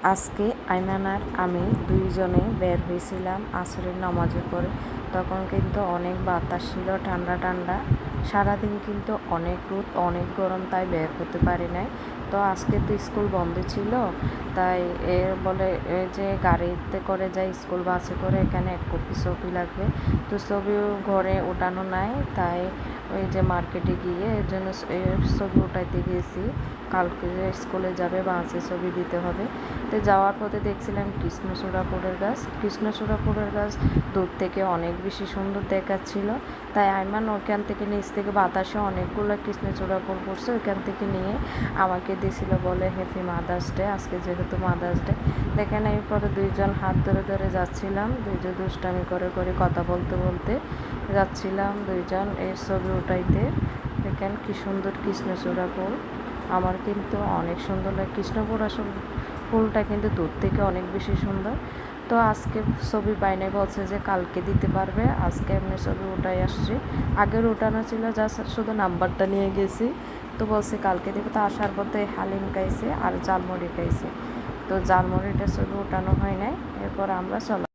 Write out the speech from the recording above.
আজকে আইমান আর আমি দুইজনে বের হয়েছিলাম আসরের নামাজের পরে। তখন কিন্তু অনেক বাতাস ছিল, ঠান্ডা ঠান্ডা। সারাদিন কিন্তু অনেক রোদ, অনেক গরম, তাই বের হতে পারি নাই। তো আজকে তো স্কুল বন্ধ ছিল, তাই বলে যে গাড়িতে করে যাই, স্কুল বাসে করে, এখানে এক কপি ছবি লাগবে। তো ছবিও ঘরে ওঠানো নাই, তাই ওই যে মার্কেটে গিয়ে এর জন্য ছবি উঠাইতে গিয়েছি। কালকে যে স্কুলে যাবে বাসে ছবি দিতে হবে। তো যাওয়ার পথে দেখছিলাম কৃষ্ণচূড়া ফুলের গাছ। কৃষ্ণচূড়া ফুলের গাছ দূর থেকে অনেক বেশি সুন্দর দেখাচ্ছিল, তাই আইমান ওখান থেকে নিচ থেকে বাতাসে অনেকগুলো কৃষ্ণচূড়া ফুল পড়ছে, ওইখান থেকে নিয়ে আমাকে দিয়েছিল, বলে হ্যাপি মাদার্স ডে, আজকে যেহেতু মাদার্স ডে। দেখেন এই পরে দুইজন হাত ধরে ধরে যাচ্ছিলাম, দুইজন দুষ্টামি করে করে কথা বলতে বলতে যাচ্ছিলাম দুইজন এর ছবি উঠাইতে। দেখেন কি সুন্দর কৃষ্ণচূড়া ফুল, আমার কিন্তু অনেক সুন্দর লাগে। কৃষ্ণচূড়া ফুলটা কিন্তু দূর থেকে অনেক বেশি সুন্দর। তো আজকে ছবি বাইনে বলছে যে কালকে দিতে পারবে, আজকে এমনি ছবি উঠাই আসছি। আগের উঠানো ছিল, জাস্ট শুধু নাম্বারটা নিয়ে গেছি। তো বলছে কালকে দেবে। তো আসার পথে হালিম খাইছে আর জালমুড়ি খাইছে। তো জালমুড়িটা ছবি উঠানো হয় নাই, এরপর আমরা চলে